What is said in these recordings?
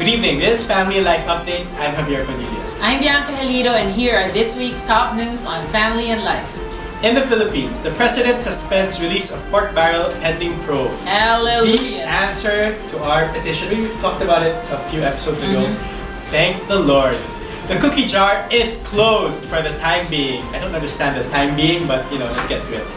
evening, this is Family Life Update. I'm Javier Badilla. I'm Bianca Helido, and here are this week's top news on Family and Life. In the Philippines, the President suspends release of pork barrel pending probe. Hallelujah! The answer to our petition, we talked about it a few episodes ago. Thank the Lord. The cookie jar is closed for the time being. I don't understand the time being, but let's get to it.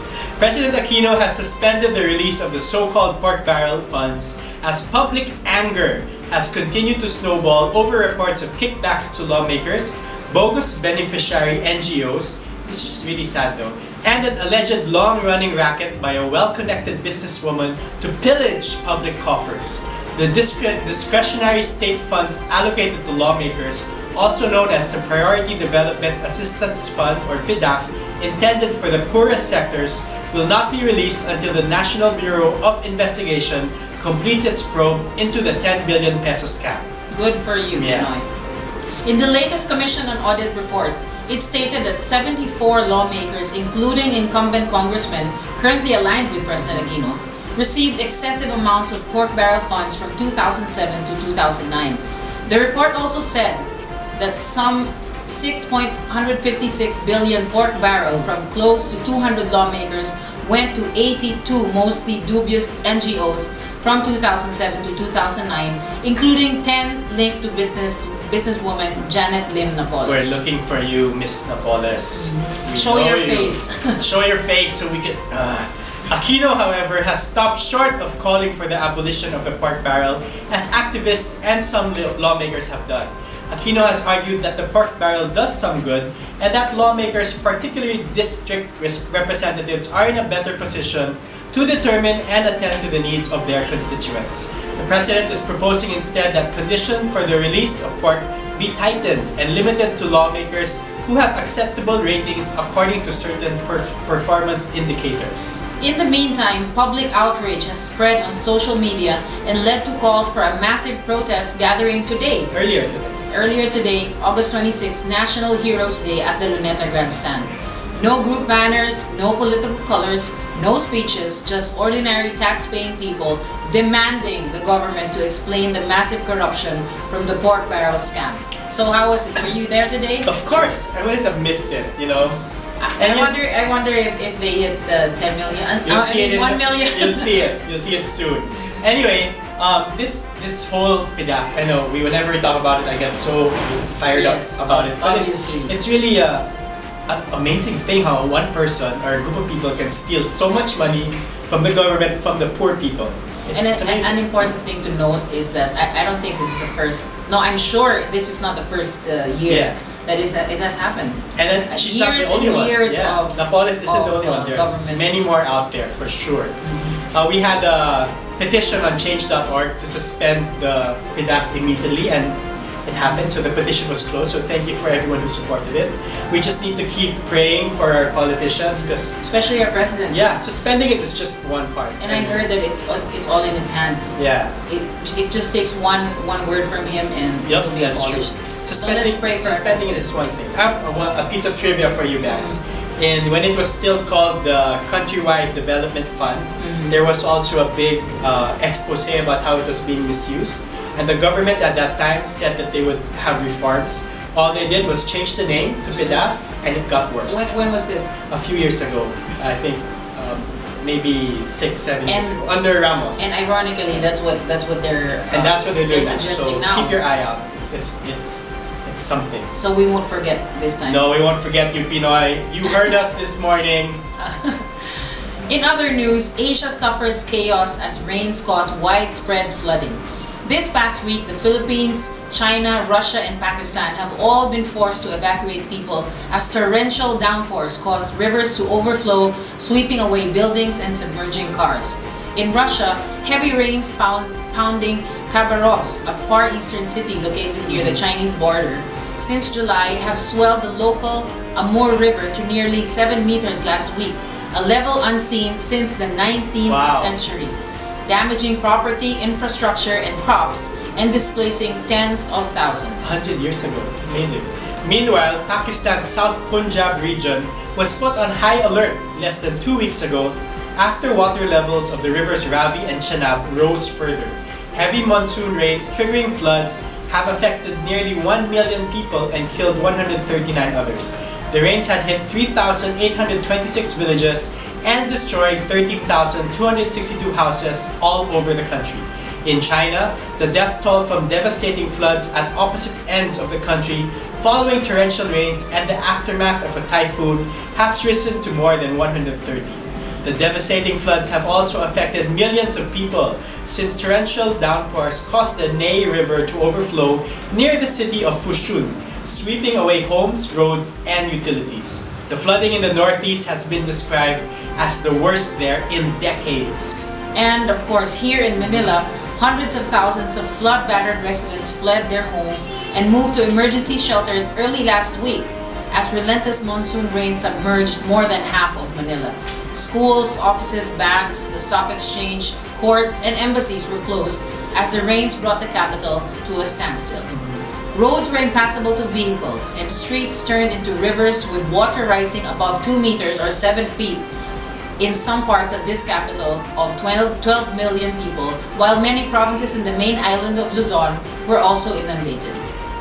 President Aquino has suspended the release of the so-called pork barrel funds as public anger has continued to snowball over reports of kickbacks to lawmakers, bogus beneficiary NGOs, this is really sad though, and an alleged long-running racket by a well-connected businesswoman to pillage public coffers. The discretionary state funds allocated to lawmakers, also known as the Priority Development Assistance Fund or PDAF, intended for the poorest sectors, will not be released until the National Bureau of Investigation completes its probe into the 10 billion peso scam. Good for you, Pinoy. In the latest Commission on Audit report, it stated that 74 lawmakers, including incumbent congressmen currently aligned with President Aquino, received excessive amounts of pork barrel funds from 2007 to 2009. The report also said that some 6.156 billion pork barrel from close to 200 lawmakers went to 82 mostly dubious NGOs from 2007 to 2009, including 10 linked to businesswoman Janet Lim Napoles. We're looking for you, Miss Napoles. Show your face. Show your face so we can... Aquino, however, has stopped short of calling for the abolition of the pork barrel, as activists and some lawmakers have done. Aquino has argued that the pork barrel does some good and that lawmakers, particularly district representatives, are in a better position to determine and attend to the needs of their constituents. The President is proposing instead that condition for the release of pork be tightened and limited to lawmakers who have acceptable ratings according to certain performance indicators. In the meantime, public outrage has spread on social media and led to calls for a massive protest gathering today. Earlier today, August 26, National Heroes Day at the Luneta Grandstand. No group banners, no political colors, no speeches, just ordinary tax-paying people demanding the government to explain the massive corruption from the pork barrel scam. So how was it? Were you there today? Of course! I wouldn't have missed it, I wonder if they hit 10 million. You'll see it 1 million. You'll see it soon. Anyway, this whole PDAF, I know whenever we talk about it, I get so fired up about it. But it's really an amazing thing how one person or a group of people can steal so much money from the government, from the poor people. An important thing to note is that I don't think this is the first. No, I'm sure this is not the first year that it has happened. And then she's not the only one. Napoles isn't the only one. There's many more out there for sure. We had a petition on change.org to suspend the PDAF immediately, and it happened, so the petition was closed. So thank you for everyone who supported it. We just need to keep praying for our politicians, because especially our president. Yeah, suspending it is just one part. And I heard that it's all in his hands. Yeah, it just takes one word from him and it will be abolished. So let's pray for suspending it is one thing. A piece of trivia for you guys. And when it was still called the Countrywide Development Fund, there was also a big expose about how it was being misused. And the government at that time said that they would have reforms. All they did was change the name to PDAF, and it got worse. When was this? A few years ago. I think maybe 6-7 years ago, under Ramos. And ironically, that's what they're doing now. So now. Keep your eye out. It's something. So we won't forget this time. No, we won't forget you, Pinoy. You heard us this morning. In other news, Asia suffers chaos as rains cause widespread flooding. This past week, the Philippines, China, Russia, and Pakistan have all been forced to evacuate people as torrential downpours caused rivers to overflow, sweeping away buildings and submerging cars. In Russia, heavy rains pounding Khabarovsk, a far eastern city located near the Chinese border, since July have swelled the local Amur River to nearly 7 meters last week, a level unseen since the 19th century, damaging property, infrastructure, and crops, and displacing tens of thousands. 100 years ago. Amazing. Meanwhile, Pakistan's South Punjab region was put on high alert less than 2 weeks ago after water levels of the rivers Ravi and Chenab rose further. Heavy monsoon rains triggering floods have affected nearly 1 million people and killed 139 others. The rains had hit 3,826 villages and destroyed 13,262 houses all over the country. In China, the death toll from devastating floods at opposite ends of the country following torrential rains and the aftermath of a typhoon has risen to more than 130. The devastating floods have also affected millions of people since torrential downpours caused the Nei River to overflow near the city of Fushun, sweeping away homes, roads, and utilities. The flooding in the northeast has been described as the worst there in decades. And of course, here in Manila, hundreds of thousands of flood-battered residents fled their homes and moved to emergency shelters early last week as relentless monsoon rain submerged more than half of Manila. Schools, offices, banks, the stock exchange, courts, and embassies were closed as the rains brought the capital to a standstill. Roads were impassable to vehicles and streets turned into rivers with water rising above 2 meters or 7 feet in some parts of this capital of 12 million people, while many provinces in the main island of Luzon were also inundated.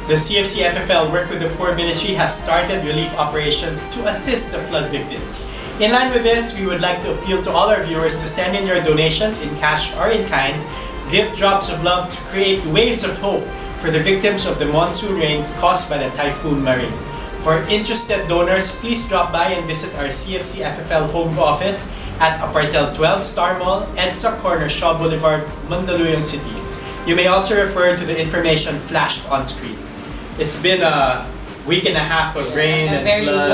The CFC FFL, work with the Poor Ministry, has started relief operations to assist the flood victims. In line with this, we would like to appeal to all our viewers to send in your donations in cash or in kind, give drops of love to create waves of hope for the victims of the monsoon rains caused by the Typhoon Marin. For interested donors, please drop by and visit our CFC FFL home office at Apartel 12 Star Mall, EDSA Corner, Shaw Boulevard, Mandaluyong City. You may also refer to the information flashed on screen. It's been a week and a half of rain and flood.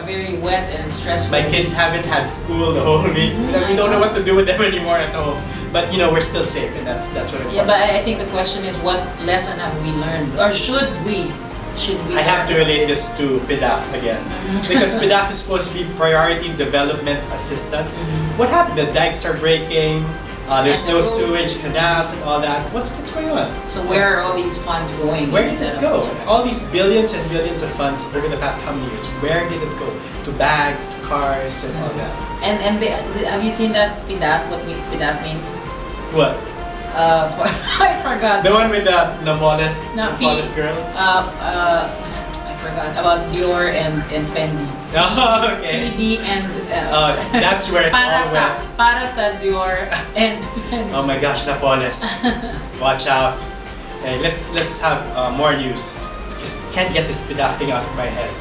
Very wet and stressful. My kids haven't had school the whole week. We don't know what to do with them anymore at home. But we're still safe, and that's what important. Yeah, but I think the question is, what lesson have we learned, or should we? I have to relate this to PDAF again. Because PDAF is supposed to be Priority Development Assistance. What happened? The dikes are breaking, there's no sewage, canals, and all that. What's going on? So where are all these funds going? Where did it go? All these billions and billions of funds over the past how many years? Where did it go? To bags, to cars, and all that. And have you seen that PDAF? What PDAF means? What? I forgot. The one with the Napoles girl? I forgot about Dior and Fendi. Oh, okay. PD and... that's where it all went. Para sa Dior and Fendi. Oh my gosh, Napoles. Watch out. Okay, let's have more news. Just can't get this PDAF thing out of my head.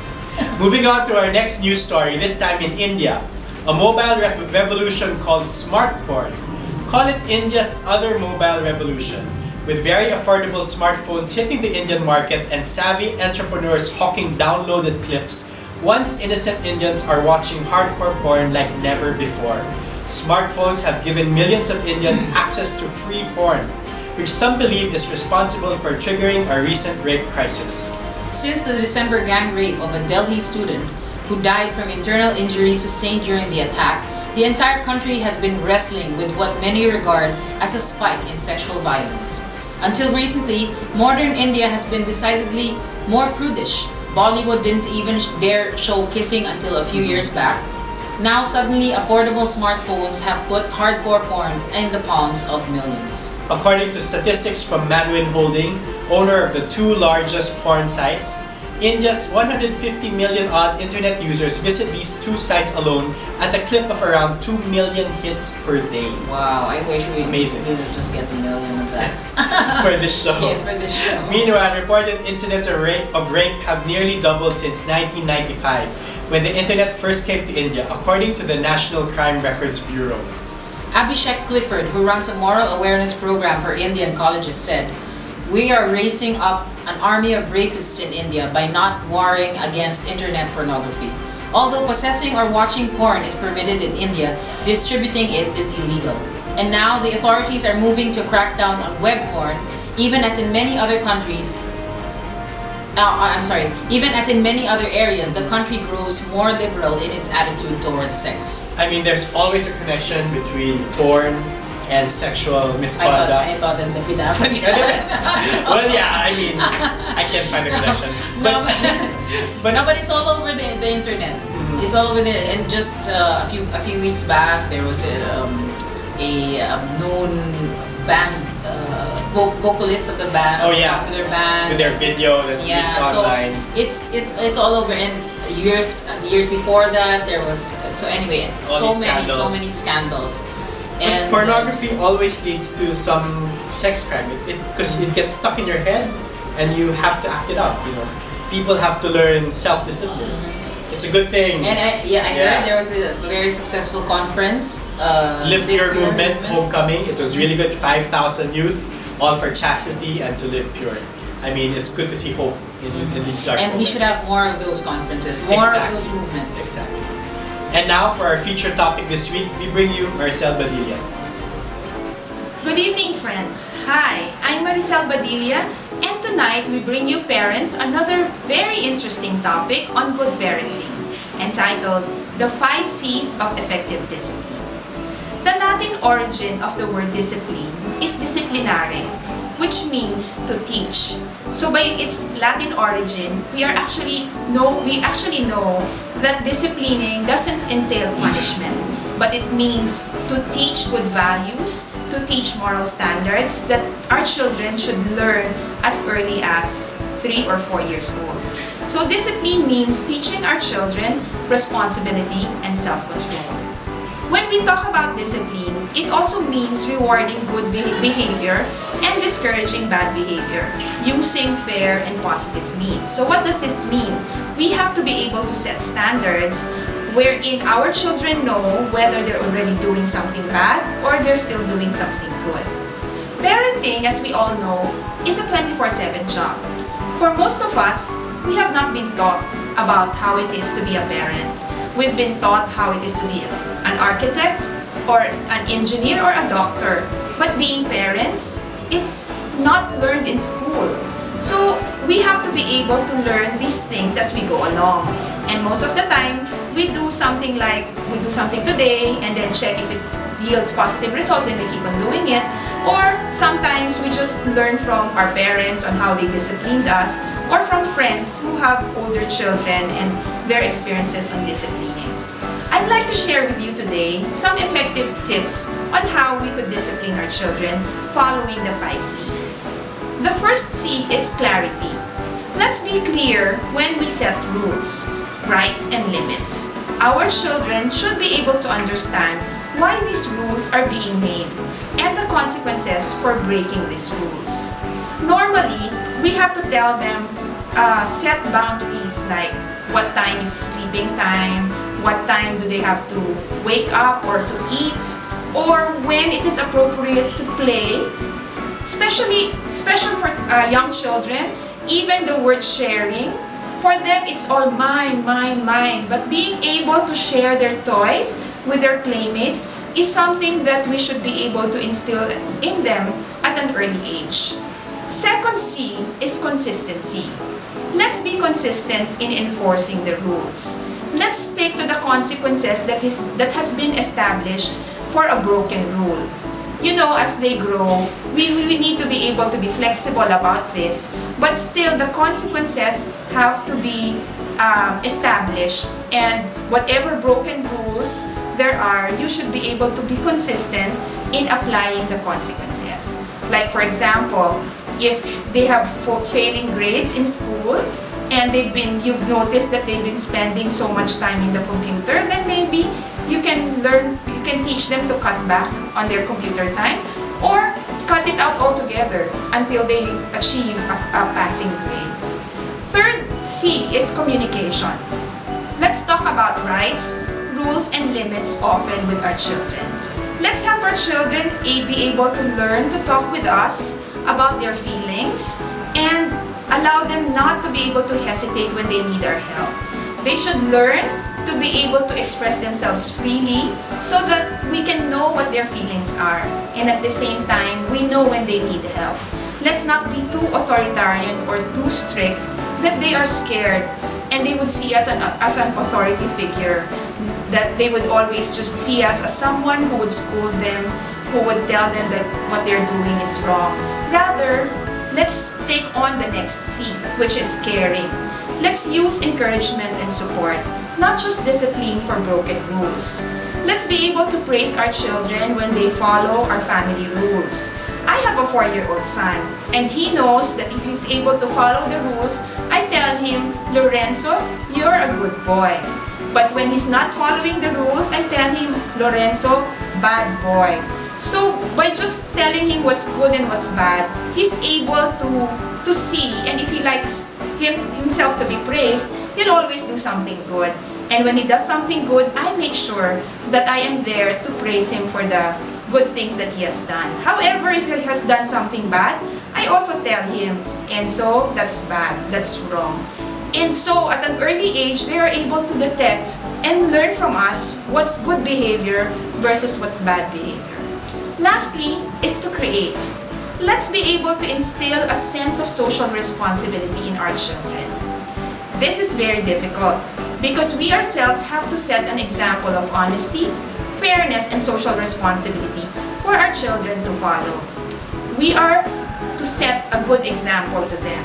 Moving on to our next news story, this time in India. A mobile revolution called smart porn. Call it India's other mobile revolution, with very affordable smartphones hitting the Indian market and savvy entrepreneurs hawking downloaded clips. Once innocent Indians are watching hardcore porn like never before. Smartphones have given millions of Indians access to free porn, which some believe is responsible for triggering a recent rape crisis. Since the December gang rape of a Delhi student who died from internal injuries sustained during the attack, the entire country has been wrestling with what many regard as a spike in sexual violence. Until recently, modern India has been decidedly more prudish. Bollywood didn't even dare show kissing until a few years back. Now suddenly, affordable smartphones have put hardcore porn in the palms of millions. According to statistics from Manwin Holding, owner of the 2 largest porn sites, India's 150 million odd internet users visit these 2 sites alone at a clip of around 2 million hits per day. Wow, I wish we would just get a million of that. For this show. Yes, for this show. Meanwhile, reported incidents of rape have nearly doubled since 1995, when the internet first came to India, according to the National Crime Records Bureau. Abhishek Clifford, who runs a moral awareness program for Indian colleges, said, "We are raising up an army of rapists in India by not warring against internet pornography. Although possessing or watching porn is permitted in India, distributing it is illegal. And now the authorities are moving to crack down on web porn, even as in many other countries. Even as in many other areas, the country grows more liberal in its attitude towards sex." I mean, there's always a connection between porn and sexual misconduct. I thought in the PDAF again. Well, yeah, I mean, I can't find a connection. But it's all over the internet. It's all over and just a few weeks back, there was a known band vocalists of the band, Oh, yeah. popular band, With their video that yeah. leaked So online. it's all over. And years before that, there was anyway All so these many scandals. And pornography always leads to some sex crime. Because it gets stuck in your head, and you have to act it out. You know, people have to learn self-discipline. It's a good thing. And I heard there was a very successful conference. Live Pure movement, homecoming. It was really good. 5,000 youth, all for chastity and to live pure. I mean, it's good to see hope in these dark And moments. we should have more of those conferences, more of those movements. Exactly. And now for our featured topic this week, we bring you Maricel Badilla. Good evening, friends. Hi, I'm Maricel Badilla, and tonight we bring you parents another very interesting topic on good parenting, entitled The 5 C's of Effective Discipline. The Latin origin of the word discipline is disciplinare, which means to teach. So by its Latin origin, we actually know that disciplining doesn't entail punishment, but it means to teach good values, to teach moral standards that our children should learn as early as 3 or 4 years old. So discipline means teaching our children responsibility and self-control. When we talk about discipline, it also means rewarding good behavior and discouraging bad behavior using fair and positive means. So what does this mean? We have to be able to set standards wherein our children know whether they're already doing something bad or they're still doing something good. Parenting, as we all know, is a 24/7 job. For most of us, we have not been taught about how it is to be a parent. We've been taught how it is to be an architect or an engineer or a doctor. But being parents, it's not learned in school. So we have to be able to learn these things as we go along. And most of the time, we do something today and then check if it yields positive results and we keep on doing it. Or sometimes we just learn from our parents on how they disciplined us, or from friends who have older children and their experiences on disciplining. I'd like to share with you today some effective tips on how we could discipline our children following the 5 C's. The first C is clarity. Let's be clear when we set rules, rights, and limits. Our children should be able to understand why these rules are being made and the consequences for breaking these rules. Normally, we have to tell them set boundaries like what time is sleeping time, what time do they have to wake up or to eat, or when it is appropriate to play. Special for young children, even the word sharing, for them it's all mine, mine, mine. But being able to share their toys with their playmates is something that we should be able to instill in them at an early age. Second C is consistency. Let's be consistent in enforcing the rules. Let's stick to the consequences that has been established for a broken rule. You know, as they grow, we need to be able to be flexible about this, but still the consequences have to be established, and whatever broken rules there are, you should be able to be consistent in applying the consequences. Like for example, if they have failing grades in school and you've noticed that they've been spending so much time in the computer, then maybe you can teach them to cut back on their computer time or cut it out altogether until they achieve a passing grade. Third C is communication. Let's talk about rights, rules, and limits often with our children. Let's help our children be able to learn to talk with us about their feelings and allow them not to be able to hesitate when they need our help. They should learn to be able to express themselves freely so that we can know what their feelings are, and at the same time, we know when they need help. Let's not be too authoritarian or too strict that they are scared and they would see us as an authority figure, that they would always just see us as someone who would scold them, who would tell them that what they're doing is wrong. Rather, let's take on the next C, which is caring. Let's use encouragement and support, not just discipline for broken rules. Let's be able to praise our children when they follow our family rules. I have a 4-year-old son, and he knows that if he's able to follow the rules, I tell him, Lorenzo, you're a good boy. But when he's not following the rules, I tell him, Lorenzo, bad boy. So by just telling him what's good and what's bad, he's able to see, and if he likes himself to be praised, he'll always do something good. And when he does something good, I make sure that I am there to praise him for the good things that he has done. However, if he has done something bad, I also tell him, and so that's bad, that's wrong. And so at an early age, they are able to detect and learn from us what's good behavior versus what's bad behavior. Lastly is to create. Let's be able to instill a sense of social responsibility in our children. This is very difficult because we ourselves have to set an example of honesty, fairness, and social responsibility for our children to follow. We are to set a good example to them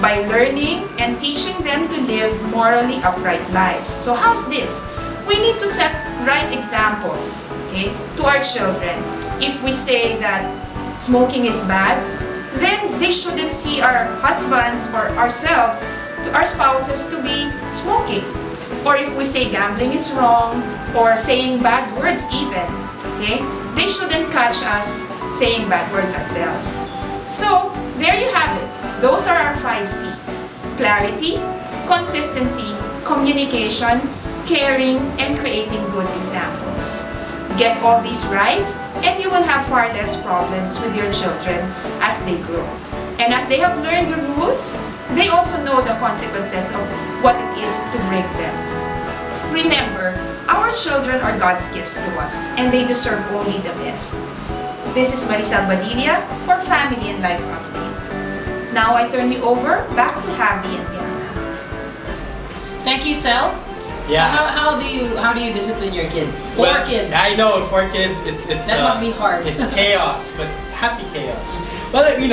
by learning and teaching them to live morally upright lives. So how's this? We need to set right examples, okay, to our children. If we say that smoking is bad, then they shouldn't see our husbands or ourselves, our spouses, to be smoking. Or if we say gambling is wrong, or saying bad words even, okay, they shouldn't catch us saying bad words ourselves. So, there you have it. Those are our 5 C's. Clarity, consistency, communication, caring, and creating good examples. Get all these right, and you will have far less problems with your children as they grow. And as they have learned the rules, they also know the consequences of what it is to break them. Remember, our children are God's gifts to us, and they deserve only the best. This is Maricel Badilla for Family and Life Update. Now I turn you over back to Javi and Bianca. Thank you, Sel. Yeah. So how do you discipline your kids? 4 kids. I know, 4 kids. It's that must be hard. It's chaos, but happy chaos. Well, we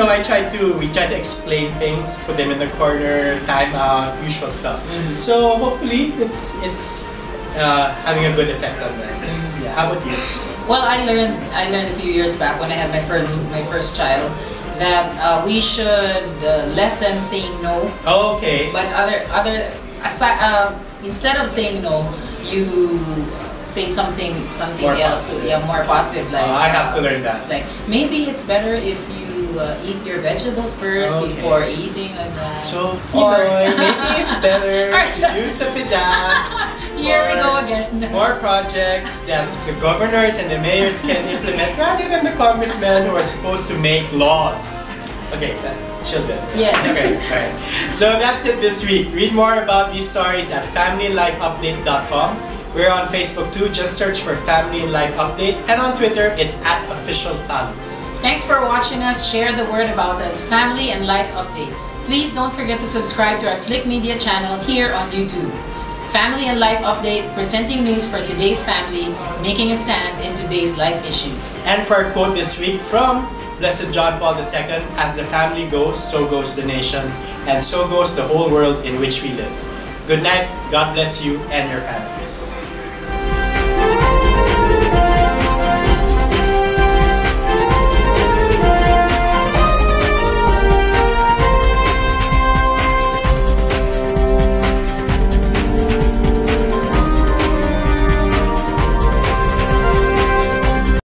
try to explain things, put them in the corner, time out, usual stuff. So hopefully it's having a good effect on them. Yeah. How about you? Well, I learned a few years back when I had my first child that we should lessen saying no. Oh, okay. But instead of saying no, you say something More else. positive. Yeah, more positive. Like I have to learn that. Like maybe it's better if you eat your vegetables first before eating. So, maybe it's better to use the pedant. Here we go again. More projects that the governors and the mayors can implement rather than the congressmen who are supposed to make laws. Okay, children. Yes. Okay, right. So that's it this week. Read more about these stories at familylifeupdate.com. We're on Facebook too. Just search for Family Life Update. And on Twitter, it's @officialfamily. Thanks for watching us. Share the word about us. Family and Life Update. Please don't forget to subscribe to our FLiQ Media channel here on YouTube. Family and Life Update, presenting news for today's family, making a stand in today's life issues. And for our quote this week from Blessed John Paul II, as the family goes, so goes the nation, and so goes the whole world in which we live. Good night, God bless you and your families.